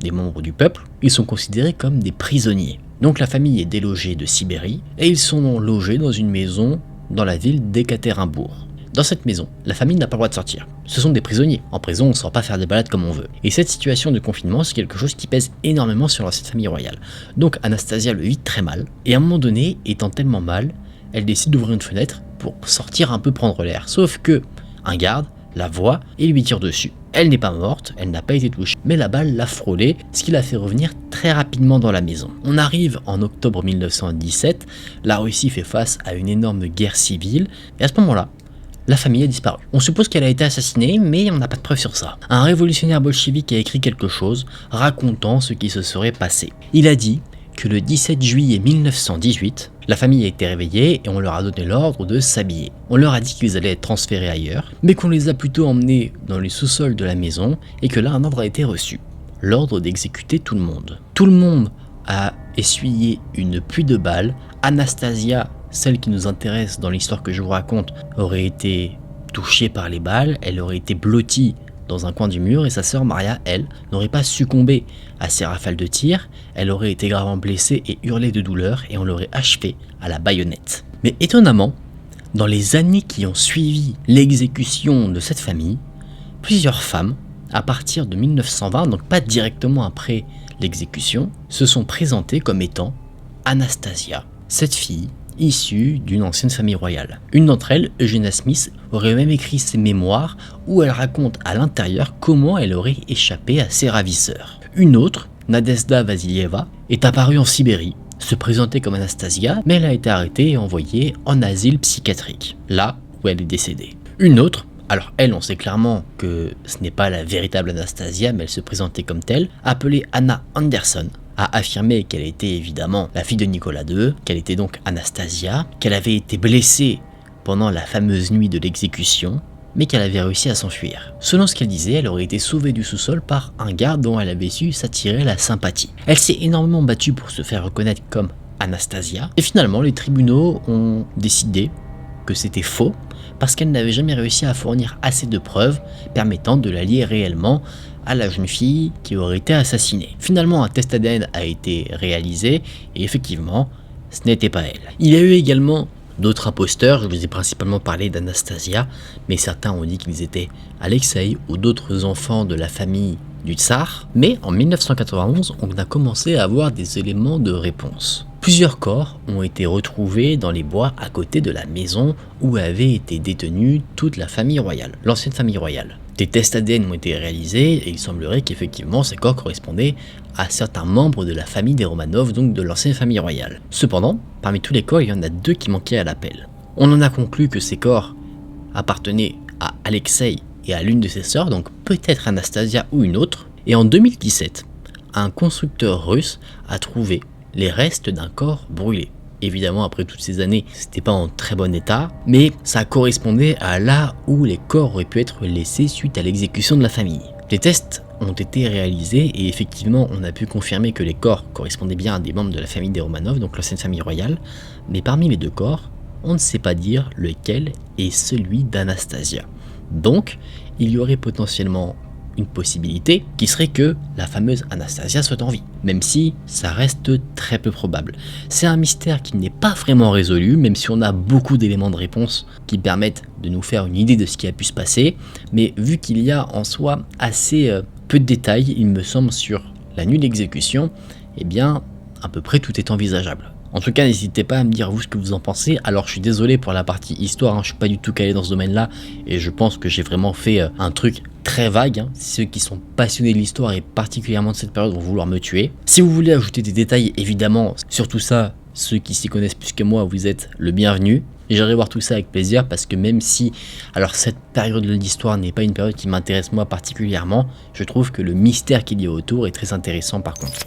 [SPEAKER 1] des membres du peuple, ils sont considérés comme des prisonniers. Donc la famille est délogée de Sibérie et ils sont logés dans une maison dans la ville d'Ekaterinbourg. Dans cette maison, la famille n'a pas le droit de sortir. Ce sont des prisonniers. En prison, on ne sort pas faire des balades comme on veut. Et cette situation de confinement, c'est quelque chose qui pèse énormément sur l'ancienne famille royale. Donc Anastasia le vit très mal. Et à un moment donné, étant tellement mal, elle décide d'ouvrir une fenêtre pour sortir un peu prendre l'air. Sauf que un garde la voit et lui tire dessus. Elle n'est pas morte, elle n'a pas été touchée, mais la balle l'a frôlée, ce qui l'a fait revenir très rapidement dans la maison. On arrive en octobre 1917, la Russie fait face à une énorme guerre civile, et à ce moment-là, la famille a disparu. On suppose qu'elle a été assassinée, mais on n'a pas de preuves sur ça. Un révolutionnaire bolchevique a écrit quelque chose racontant ce qui se serait passé. Il a dit que le 17 juillet 1918, la famille a été réveillée et on leur a donné l'ordre de s'habiller. On leur a dit qu'ils allaient être transférés ailleurs, mais qu'on les a plutôt emmenés dans les sous-sols de la maison et que là un ordre a été reçu. L'ordre d'exécuter tout le monde. Tout le monde a essuyé une pluie de balles. Anastasia, celle qui nous intéresse dans l'histoire que je vous raconte, aurait été touchée par les balles, elle aurait été blottie dans un coin du mur et sa sœur Maria, elle, n'aurait pas succombé à ces rafales de tir, elle aurait été gravement blessée et hurlé de douleur et on l'aurait achevée à la baïonnette. Mais étonnamment, dans les années qui ont suivi l'exécution de cette famille, plusieurs femmes, à partir de 1920, donc pas directement après l'exécution, se sont présentées comme étant Anastasia, cette fille issue d'une ancienne famille royale. Une d'entre elles, Eugenia Smith, aurait même écrit ses mémoires où elle raconte à l'intérieur comment elle aurait échappé à ses ravisseurs. Une autre, Nadezhda Vasilieva, est apparue en Sibérie, se présentait comme Anastasia, mais elle a été arrêtée et envoyée en asile psychiatrique, là où elle est décédée. Une autre, alors elle, on sait clairement que ce n'est pas la véritable Anastasia, mais elle se présentait comme telle, appelée Anna Anderson, a affirmé qu'elle était évidemment la fille de Nicolas II, qu'elle était donc Anastasia, qu'elle avait été blessée pendant la fameuse nuit de l'exécution, mais qu'elle avait réussi à s'enfuir. Selon ce qu'elle disait, elle aurait été sauvée du sous-sol par un garde dont elle avait su s'attirer la sympathie. Elle s'est énormément battue pour se faire reconnaître comme Anastasia, et finalement les tribunaux ont décidé que c'était faux, parce qu'elle n'avait jamais réussi à fournir assez de preuves permettant de la lier réellement à la jeune fille qui aurait été assassinée. Finalement, un test ADN a été réalisé et effectivement, ce n'était pas elle. Il y a eu également d'autres imposteurs, je vous ai principalement parlé d'Anastasia, mais certains ont dit qu'ils étaient Alexei ou d'autres enfants de la famille du tsar. Mais en 1991, on a commencé à avoir des éléments de réponse. Plusieurs corps ont été retrouvés dans les bois à côté de la maison où avait été détenue toute la famille royale, l'ancienne famille royale. Des tests ADN ont été réalisés et il semblerait qu'effectivement ces corps correspondaient à certains membres de la famille des Romanov, donc de l'ancienne famille royale. Cependant, parmi tous les corps, il y en a 2 qui manquaient à l'appel. On en a conclu que ces corps appartenaient à Alexei et à l'une de ses sœurs, donc peut-être Anastasia ou une autre. Et en 2017, un constructeur russe a trouvé les restes d'un corps brûlé. Évidemment, après toutes ces années, c'était pas en très bon état, mais ça correspondait à là où les corps auraient pu être laissés suite à l'exécution de la famille. Les tests ont été réalisés et effectivement, on a pu confirmer que les corps correspondaient bien à des membres de la famille des Romanov, donc l'ancienne famille royale, mais parmi les deux corps, on ne sait pas dire lequel est celui d'Anastasia. Donc, il y aurait potentiellement une possibilité qui serait que la fameuse Anastasia soit en vie, même si ça reste très peu probable. C'est un mystère qui n'est pas vraiment résolu, même si on a beaucoup d'éléments de réponse qui permettent de nous faire une idée de ce qui a pu se passer, mais vu qu'il y a en soi assez peu de détails, il me semble, sur la nuit d'exécution, eh bien, à peu près tout est envisageable. En tout cas, n'hésitez pas à me dire vous ce que vous en pensez. Alors je suis désolé pour la partie histoire, je suis pas du tout calé dans ce domaine-là et je pense que j'ai vraiment fait un truc très vague. Ceux qui sont passionnés de l'histoire et particulièrement de cette période vont vouloir me tuer. Si vous voulez ajouter des détails, évidemment, sur tout ça, ceux qui s'y connaissent plus que moi, vous êtes le bienvenu. Et j'irai voir tout ça avec plaisir parce que même si, alors cette période de l'histoire n'est pas une période qui m'intéresse moi particulièrement, je trouve que le mystère qu'il y a autour est très intéressant par contre.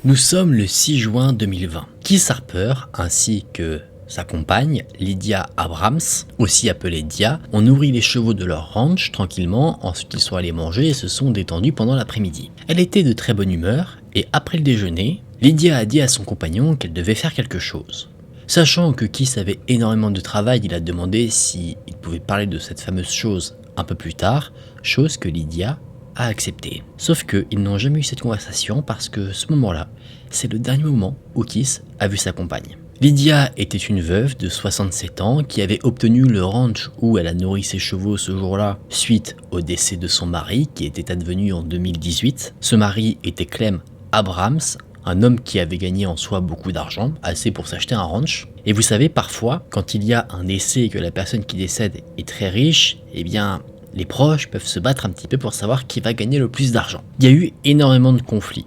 [SPEAKER 1] Nous sommes le 6 juin 2020. Keith Harper ainsi que sa compagne, Lydia Abrams, aussi appelée Dia, ont nourri les chevaux de leur ranch tranquillement, ensuite ils sont allés manger et se sont détendus pendant l'après-midi. Elle était de très bonne humeur et après le déjeuner, Lydia a dit à son compagnon qu'elle devait faire quelque chose. Sachant que Keith avait énormément de travail, il a demandé s'il pouvait parler de cette fameuse chose un peu plus tard, chose que Lydia a accepté. Sauf qu'ils n'ont jamais eu cette conversation parce que ce moment-là, c'est le dernier moment où Keith a vu sa compagne. Lydia était une veuve de 67 ans qui avait obtenu le ranch où elle a nourri ses chevaux ce jour-là suite au décès de son mari qui était advenu en 2018. Ce mari était Clem Abrams, un homme qui avait gagné en soi beaucoup d'argent, assez pour s'acheter un ranch. Et vous savez, parfois, quand il y a un décès et que la personne qui décède est très riche, eh bien, les proches peuvent se battre un petit peu pour savoir qui va gagner le plus d'argent. Il y a eu énormément de conflits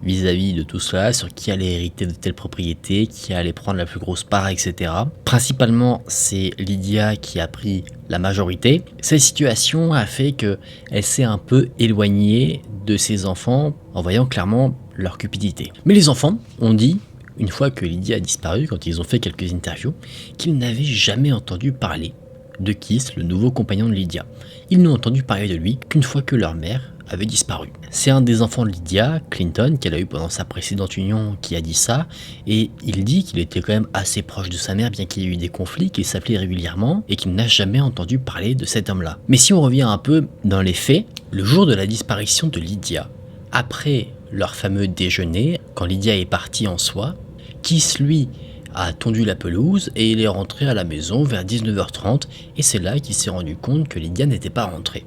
[SPEAKER 1] vis-à-vis de tout cela, sur qui allait hériter de telle propriété, qui allait prendre la plus grosse part, etc. Principalement, c'est Lydia qui a pris la majorité. Cette situation a fait qu'elle s'est un peu éloignée de ses enfants en voyant clairement leur cupidité. Mais les enfants ont dit, une fois que Lydia a disparu, quand ils ont fait quelques interviews, qu'ils n'avaient jamais entendu parler de Keith, le nouveau compagnon de Lydia. Ils n'ont entendu parler de lui qu'une fois que leur mère avait disparu. C'est un des enfants de Lydia, Clinton, qu'elle a eu pendant sa précédente union, qui a dit ça, et il dit qu'il était quand même assez proche de sa mère, bien qu'il y ait eu des conflits, qu'il s'appelait régulièrement, et qu'il n'a jamais entendu parler de cet homme-là. Mais si on revient un peu dans les faits, le jour de la disparition de Lydia, après leur fameux déjeuner, quand Lydia est partie en soi, Keith, lui, a tondu la pelouse et il est rentré à la maison vers 19h30 et c'est là qu'il s'est rendu compte que Lydia n'était pas rentrée.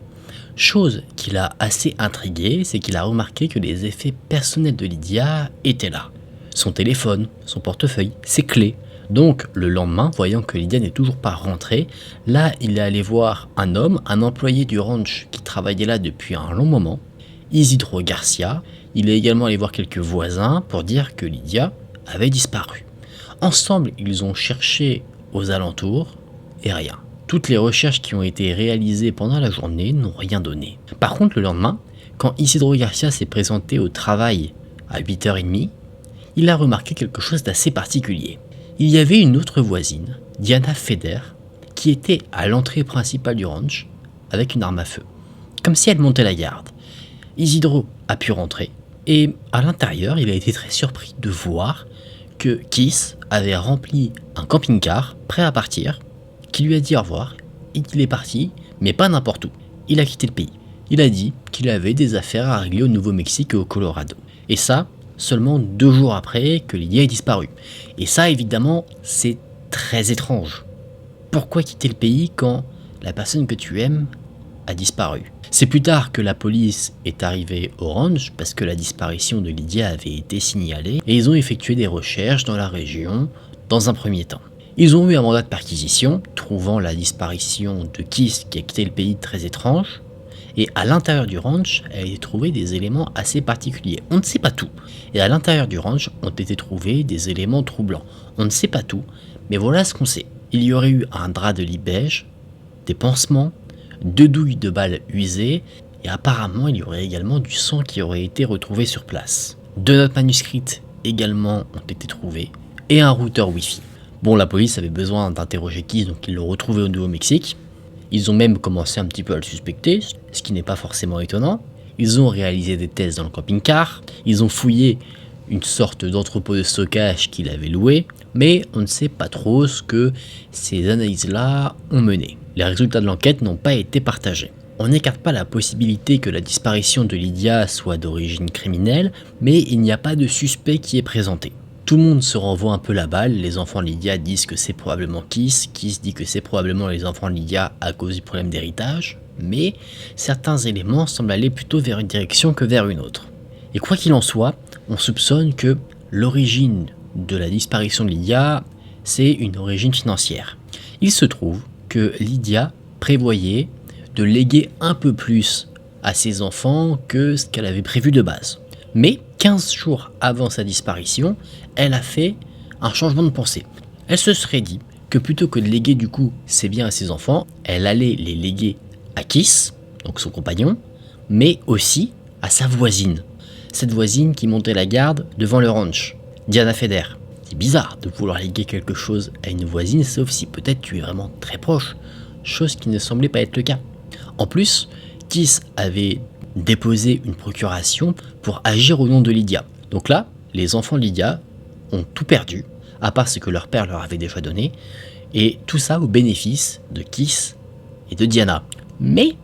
[SPEAKER 1] Chose qui l'a assez intrigué, c'est qu'il a remarqué que les effets personnels de Lydia étaient là. Son téléphone, son portefeuille, ses clés. Donc le lendemain, voyant que Lydia n'est toujours pas rentrée, là il est allé voir un homme, un employé du ranch qui travaillait là depuis un long moment, Isidro Garcia. Il est également allé voir quelques voisins pour dire que Lydia avait disparu. Ensemble, ils ont cherché aux alentours et rien. Toutes les recherches qui ont été réalisées pendant la journée n'ont rien donné. Par contre, le lendemain, quand Isidro Garcia s'est présenté au travail à 8h30, il a remarqué quelque chose d'assez particulier. Il y avait une autre voisine, Diana Feder, qui était à l'entrée principale du ranch avec une arme à feu, comme si elle montait la garde. Isidro a pu rentrer et à l'intérieur, il a été très surpris de voir que Keith avait rempli un camping-car prêt à partir, qui lui a dit au revoir et qu'il est parti, mais pas n'importe où. Il a quitté le pays. Il a dit qu'il avait des affaires à régler au Nouveau-Mexique et au Colorado. Et ça, seulement 2 jours après que Lydia ait disparu. Et ça, évidemment, c'est très étrange. Pourquoi quitter le pays quand la personne que tu aimes a disparu? C'est plus tard que la police est arrivée au ranch parce que la disparition de Lydia avait été signalée et ils ont effectué des recherches dans la région dans un premier temps. Ils ont eu un mandat de perquisition, trouvant la disparition de Keith qui a quitté le pays très étrange, et à l'intérieur du ranch, elle a été trouvé des éléments assez particuliers. On ne sait pas tout, et à l'intérieur du ranch ont été trouvés des éléments troublants. On ne sait pas tout, mais voilà ce qu'on sait. il y aurait eu un drap de lit beige, des pansements, 2 douilles de balles usées, et apparemment il y aurait également du sang qui aurait été retrouvé sur place. 2 notes manuscrites également ont été trouvées, et un routeur Wi-Fi. Bon, la police avait besoin d'interroger Keith, donc ils l'ont retrouvé au Nouveau-Mexique. Ils ont même commencé un petit peu à le suspecter, ce qui n'est pas forcément étonnant. Ils ont réalisé des tests dans le camping-car, ils ont fouillé une sorte d'entrepôt de stockage qu'il avait loué, mais on ne sait pas trop ce que ces analyses-là ont mené. Les résultats de l'enquête n'ont pas été partagés. On n'écarte pas la possibilité que la disparition de Lydia soit d'origine criminelle, mais il n'y a pas de suspect qui est présenté. Tout le monde se renvoie un peu la balle, les enfants de Lydia disent que c'est probablement Keith dit que c'est probablement les enfants de Lydia à cause du problème d'héritage, mais certains éléments semblent aller plutôt vers une direction que vers une autre. Et quoi qu'il en soit, on soupçonne que l'origine de la disparition de Lydia, c'est une origine financière. Il se trouve que Lydia prévoyait de léguer un peu plus à ses enfants que ce qu'elle avait prévu de base. Mais 15 jours avant sa disparition, elle a fait un changement de pensée. Elle se serait dit que plutôt que de léguer du coup ses biens à ses enfants, elle allait les léguer à Keith, donc son compagnon, mais aussi à sa voisine. Cette voisine qui montait la garde devant le ranch, Diana Feder. C'est bizarre de vouloir léguer quelque chose à une voisine, sauf si peut-être tu es vraiment très proche, chose qui ne semblait pas être le cas. En plus, Keith avait déposé une procuration pour agir au nom de Lydia. Donc là, les enfants de Lydia ont tout perdu, à part ce que leur père leur avait déjà donné, et tout ça au bénéfice de Keith et de Diana. Mais,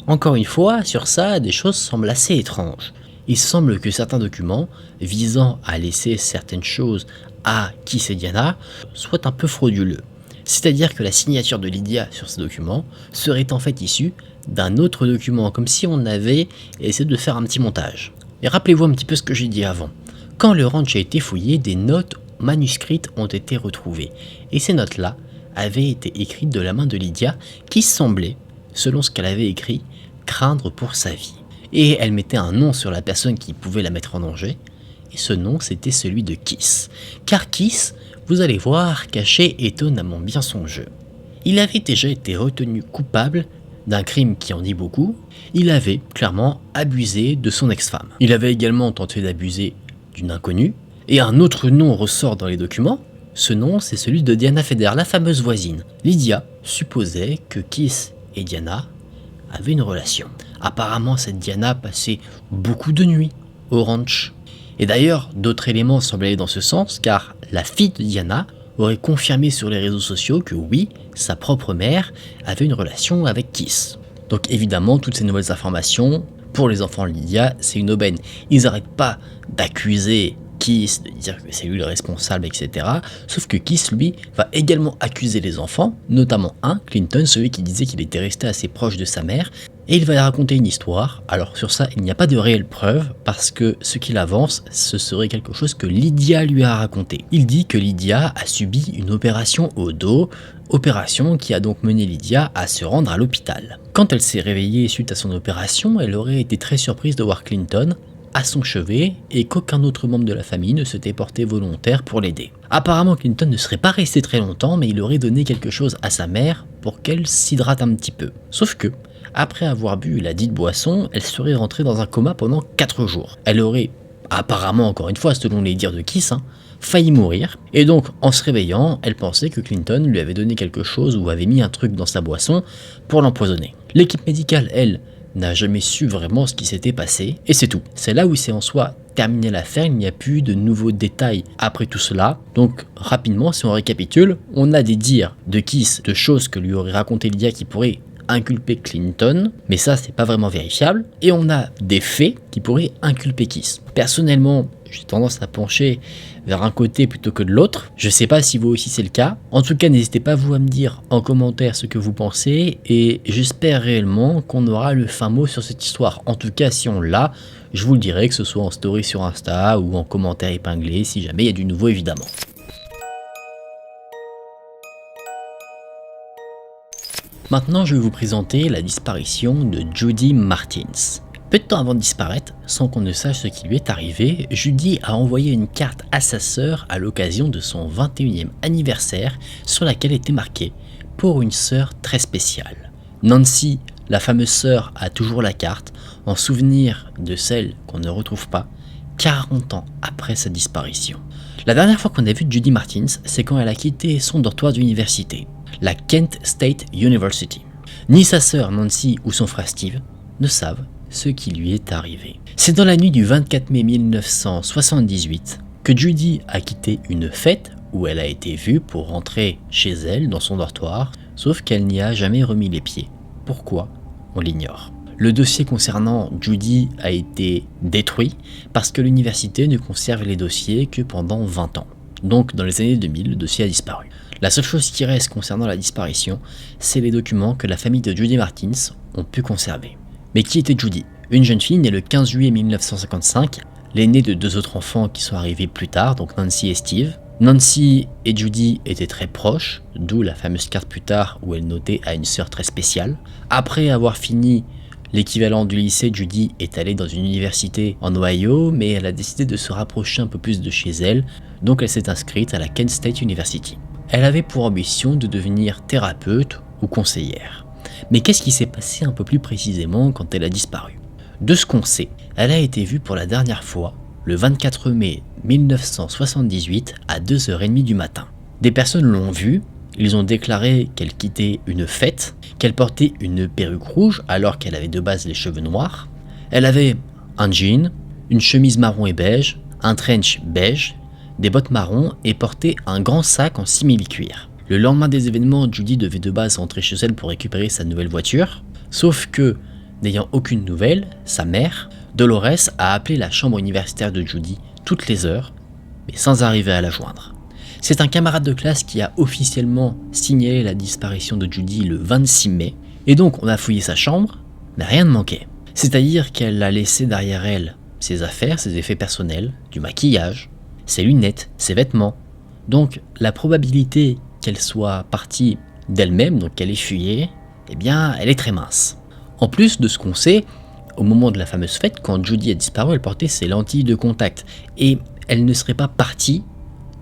[SPEAKER 1] encore une fois, sur ça, des choses semblent assez étranges. Il semble que certains documents visant à laisser certaines choses à Keith et Diana soient un peu frauduleux. C'est-à-dire que la signature de Lydia sur ces documents serait en fait issue d'un autre document, comme si on avait essayé de faire un petit montage. Et rappelez-vous un petit peu ce que j'ai dit avant. Quand le ranch a été fouillé, des notes manuscrites ont été retrouvées. Et ces notes-là avaient été écrites de la main de Lydia, qui semblait, selon ce qu'elle avait écrit, craindre pour sa vie. Et elle mettait un nom sur la personne qui pouvait la mettre en danger, et ce nom c'était celui de Keith. Car Keith, vous allez voir, cachait étonnamment bien son jeu. Il avait déjà été retenu coupable d'un crime qui en dit beaucoup, il avait clairement abusé de son ex-femme. Il avait également tenté d'abuser d'une inconnue, et un autre nom ressort dans les documents. Ce nom, c'est celui de Diana Feder, la fameuse voisine. Lydia supposait que Keith et Diana avaient une relation. Apparemment, cette Diana passait beaucoup de nuits au ranch. Et d'ailleurs, d'autres éléments semblent aller dans ce sens, car la fille de Diana aurait confirmé sur les réseaux sociaux que oui, sa propre mère avait une relation avec Keith. Donc évidemment, toutes ces nouvelles informations, pour les enfants de Lydia, c'est une aubaine. Ils n'arrêtent pas d'accuser Keith, de dire que c'est lui le responsable, etc. Sauf que Keith, lui, va également accuser les enfants, notamment un, Clinton, celui qui disait qu'il était resté assez proche de sa mère, et il va leur raconter une histoire. Alors sur ça, il n'y a pas de réelle preuve, parce que ce qu'il avance, ce serait quelque chose que Lydia lui a raconté. Il dit que Lydia a subi une opération au dos, opération qui a donc mené Lydia à se rendre à l'hôpital. Quand elle s'est réveillée suite à son opération, elle aurait été très surprise de voir Clinton à son chevet et qu'aucun autre membre de la famille ne s'était porté volontaire pour l'aider. Apparemment, Clinton ne serait pas resté très longtemps, mais il aurait donné quelque chose à sa mère pour qu'elle s'hydrate un petit peu. Sauf que, après avoir bu la dite boisson, elle serait rentrée dans un coma pendant 4 jours. Elle aurait, apparemment encore une fois, selon les dires de Keith, failli mourir, et donc en se réveillant, elle pensait que Clinton lui avait donné quelque chose ou avait mis un truc dans sa boisson pour l'empoisonner. L'équipe médicale, elle, n'a jamais su vraiment ce qui s'était passé, et c'est tout. C'est là où c'est en soi terminé l'affaire, il n'y a plus de nouveaux détails après tout cela. Donc rapidement, si on récapitule, on a des dires de Keith, de choses que lui aurait raconté Lydia qui pourraient inculper Clinton, mais ça c'est pas vraiment vérifiable, et on a des faits qui pourraient inculper Keith. Personnellement, j'ai tendance à pencher vers un côté plutôt que de l'autre. Je sais pas si vous aussi c'est le cas. En tout cas, n'hésitez pas vous à me dire en commentaire ce que vous pensez, et j'espère réellement qu'on aura le fin mot sur cette histoire. En tout cas, si on l'a, je vous le dirai, que ce soit en story sur Insta ou en commentaire épinglé, si jamais il y a du nouveau évidemment. Maintenant, je vais vous présenter la disparition de Judy Martins. Peu de temps avant de disparaître, sans qu'on ne sache ce qui lui est arrivé, Judy a envoyé une carte à sa sœur à l'occasion de son 21e anniversaire sur laquelle était marqué « Pour une sœur très spéciale ». Nancy, la fameuse sœur, a toujours la carte en souvenir de celle qu'on ne retrouve pas 40 ans après sa disparition. La dernière fois qu'on a vu Judy Martins, c'est quand elle a quitté son dortoir d'université, la Kent State University. Ni sa sœur Nancy ou son frère Steve ne savent ce qui lui est arrivé. C'est dans la nuit du 24 mai 1978 que Judy a quitté une fête où elle a été vue pour rentrer chez elle dans son dortoir, sauf qu'elle n'y a jamais remis les pieds. Pourquoi? On l'ignore. Le dossier concernant Judy a été détruit parce que l'université ne conserve les dossiers que pendant 20 ans. Donc dans les années 2000, le dossier a disparu. La seule chose qui reste concernant la disparition, c'est les documents que la famille de Judy Martins ont pu conserver. Mais qui était Judy? Une jeune fille née le 15 juillet 1955, l'aînée de 2 autres enfants qui sont arrivés plus tard, donc Nancy et Steve. Nancy et Judy étaient très proches, d'où la fameuse carte plus tard où elle notait à une sœur très spéciale. Après avoir fini l'équivalent du lycée, Judy est allée dans une université en Ohio, mais elle a décidé de se rapprocher un peu plus de chez elle, donc elle s'est inscrite à la Kent State University. Elle avait pour ambition de devenir thérapeute ou conseillère. Mais qu'est-ce qui s'est passé un peu plus précisément quand elle a disparu? De ce qu'on sait, elle a été vue pour la dernière fois le 24 mai 1978 à 2h30 du matin. Des personnes l'ont vue, ils ont déclaré qu'elle quittait une fête, qu'elle portait une perruque rouge alors qu'elle avait de base les cheveux noirs. Elle avait un jean, une chemise marron et beige, un trench beige, des bottes marron et portait un grand sac en simili-cuir. Le lendemain des événements, Judy devait de base rentrer chez elle pour récupérer sa nouvelle voiture, sauf que, n'ayant aucune nouvelle, sa mère, Dolores, a appelé la chambre universitaire de Judy toutes les heures, mais sans arriver à la joindre. C'est un camarade de classe qui a officiellement signalé la disparition de Judy le 26 mai, et donc on a fouillé sa chambre, mais rien ne manquait. C'est-à-dire qu'elle a laissé derrière elle ses affaires, ses effets personnels, du maquillage, ses lunettes, ses vêtements. Donc la probabilité qu'elle soit partie d'elle-même, donc qu'elle ait fuyé, eh bien elle est très mince. En plus de ce qu'on sait, au moment de la fameuse fête, quand Judy a disparu, elle portait ses lentilles de contact, et elle ne serait pas partie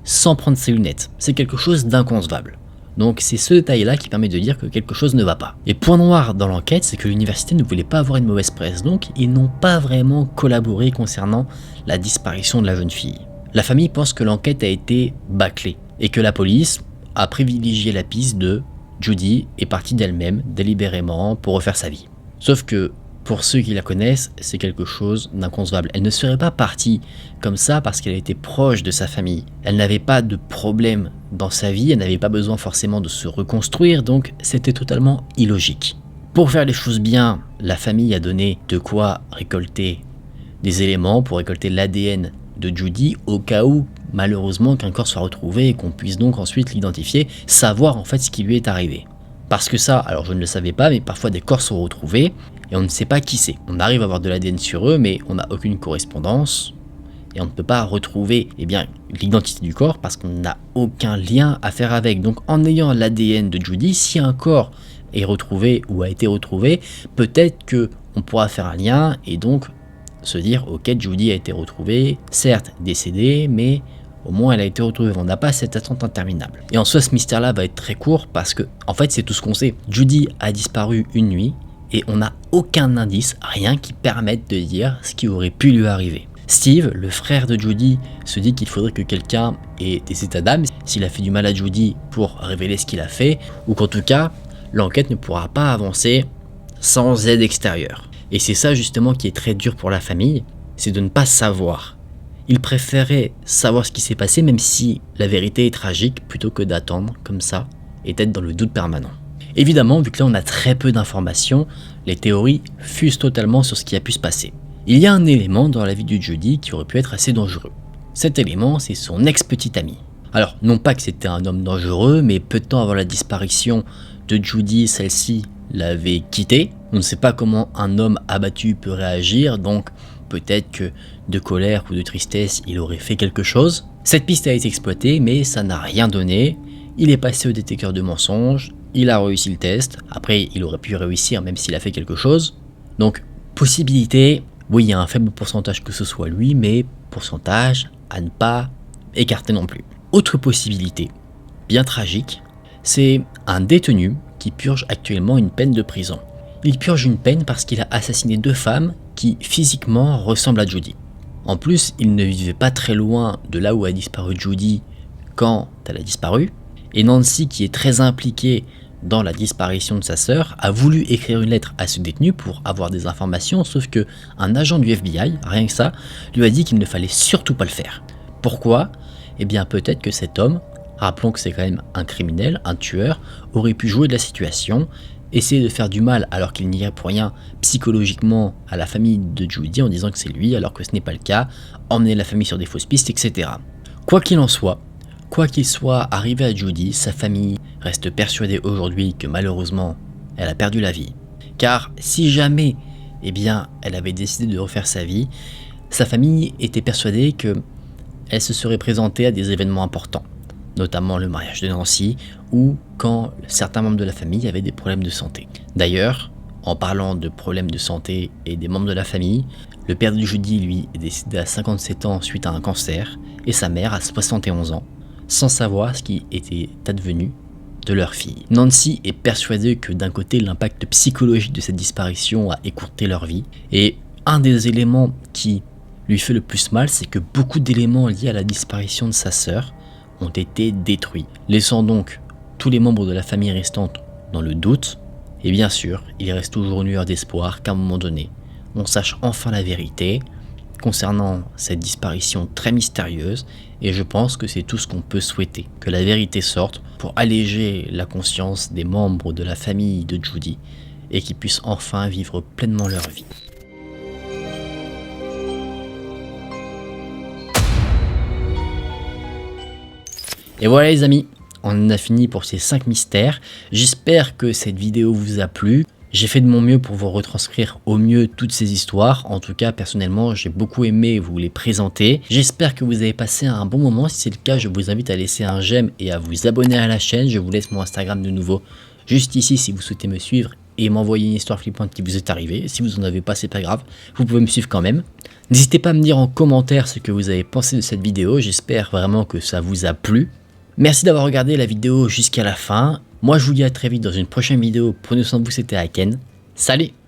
[SPEAKER 1] sans prendre ses lunettes. C'est quelque chose d'inconcevable. Donc c'est ce détail-là qui permet de dire que quelque chose ne va pas. Et point noir dans l'enquête, c'est que l'université ne voulait pas avoir une mauvaise presse, donc ils n'ont pas vraiment collaboré concernant la disparition de la jeune fille. La famille pense que l'enquête a été bâclée, et que la police a privilégié la piste de Judy est partie d'elle-même délibérément pour refaire sa vie. Sauf que pour ceux qui la connaissent, c'est quelque chose d'inconcevable. Elle ne serait pas partie comme ça parce qu'elle était proche de sa famille. Elle n'avait pas de problème dans sa vie, elle n'avait pas besoin forcément de se reconstruire, donc c'était totalement illogique. Pour faire les choses bien, la famille a donné de quoi récolter des éléments pour récolter l'ADN de Judy au cas où malheureusement qu'un corps soit retrouvé et qu'on puisse donc ensuite l'identifier, savoir en fait ce qui lui est arrivé. Parce que ça, alors je ne le savais pas, mais parfois des corps sont retrouvés et on ne sait pas qui c'est. On arrive à avoir de l'ADN sur eux, mais on n'a aucune correspondance et on ne peut pas retrouver l'identité du corps parce qu'on n'a aucun lien à faire avec. Donc en ayant l'ADN de Judy, si un corps est retrouvé ou a été retrouvé, peut-être qu'on pourra faire un lien et donc se dire ok, Judy a été retrouvée, certes décédée, mais au moins elle a été retrouvée. On n'a pas cette attente interminable. Et en soi, ce mystère-là va être très court parce que en fait c'est tout ce qu'on sait. Judy a disparu une nuit et on n'a aucun indice, rien qui permette de dire ce qui aurait pu lui arriver. Steve, le frère de Judy, se dit qu'il faudrait que quelqu'un ait des états d'âme s'il a fait du mal à Judy pour révéler ce qu'il a fait, ou qu'en tout cas l'enquête ne pourra pas avancer sans aide extérieure. Et c'est ça justement qui est très dur pour la famille, c'est de ne pas savoir. Ils préféraient savoir ce qui s'est passé même si la vérité est tragique plutôt que d'attendre comme ça et d'être dans le doute permanent. Évidemment, vu que là on a très peu d'informations, les théories fusent totalement sur ce qui a pu se passer. Il y a un élément dans la vie de Judy qui aurait pu être assez dangereux. Cet élément, c'est son ex-petite amie. Alors, non pas que c'était un homme dangereux, mais peu de temps avant la disparition de Judy, celle-ci l'avait quitté. On ne sait pas comment un homme abattu peut réagir, donc peut-être que de colère ou de tristesse, il aurait fait quelque chose. Cette piste a été exploitée, mais ça n'a rien donné. Il est passé au détecteur de mensonges, il a réussi le test, après il aurait pu réussir même s'il a fait quelque chose. Donc Possibilité, oui, il y a un faible pourcentage que ce soit lui, mais pourcentage à ne pas écarter non plus. Autre possibilité, bien tragique, c'est un détenu qui purge actuellement une peine de prison. Il purge une peine parce qu'il a assassiné 2 femmes qui physiquement ressemblent à Jodi. En plus, il ne vivait pas très loin de là où a disparu Jodi quand elle a disparu, et Nancy, qui est très impliquée dans la disparition de sa sœur, a voulu écrire une lettre à ce détenu pour avoir des informations, sauf que un agent du FBI, rien que ça, lui a dit qu'il ne fallait surtout pas le faire. Pourquoi ? Eh bien peut-être que cet homme, rappelons que c'est quand même un criminel, un tueur, aurait pu jouer de la situation, essayer de faire du mal alors qu'il n'y a pour rien psychologiquement à la famille de Jodi en disant que c'est lui alors que ce n'est pas le cas, emmener la famille sur des fausses pistes, etc. Quoi qu'il en soit, quoi qu'il soit arrivé à Jodi, sa famille reste persuadée aujourd'hui que malheureusement, elle a perdu la vie. Car si jamais, eh bien, elle avait décidé de refaire sa vie, sa famille était persuadée que elle se serait présentée à des événements importants, notamment le mariage de Nancy ou quand certains membres de la famille avaient des problèmes de santé. D'ailleurs, en parlant de problèmes de santé et des membres de la famille, le père de Jodi, lui, est décédé à 57 ans suite à un cancer et sa mère à 71 ans, sans savoir ce qui était advenu de leur fille. Nancy est persuadée que d'un côté, l'impact psychologique de cette disparition a écourté leur vie, et un des éléments qui lui fait le plus mal, c'est que beaucoup d'éléments liés à la disparition de sa sœur ont été détruits, laissant donc tous les membres de la famille restante dans le doute, et bien sûr, il reste toujours une lueur d'espoir qu'à un moment donné, on sache enfin la vérité concernant cette disparition très mystérieuse, et je pense que c'est tout ce qu'on peut souhaiter, que la vérité sorte pour alléger la conscience des membres de la famille de Jodi et qu'ils puissent enfin vivre pleinement leur vie. Et voilà les amis, on en a fini pour ces 5 mystères. J'espère que cette vidéo vous a plu. J'ai fait de mon mieux pour vous retranscrire au mieux toutes ces histoires. En tout cas, personnellement, j'ai beaucoup aimé vous les présenter. J'espère que vous avez passé un bon moment. Si c'est le cas, je vous invite à laisser un j'aime et à vous abonner à la chaîne. Je vous laisse mon Instagram de nouveau juste ici si vous souhaitez me suivre et m'envoyer une histoire flippante qui vous est arrivée. Si vous n'en avez pas, c'est pas grave. Vous pouvez me suivre quand même. N'hésitez pas à me dire en commentaire ce que vous avez pensé de cette vidéo. J'espère vraiment que ça vous a plu. Merci d'avoir regardé la vidéo jusqu'à la fin. Moi je vous dis à très vite dans une prochaine vidéo. Prenez soin de vous, c'était Aken. Salut!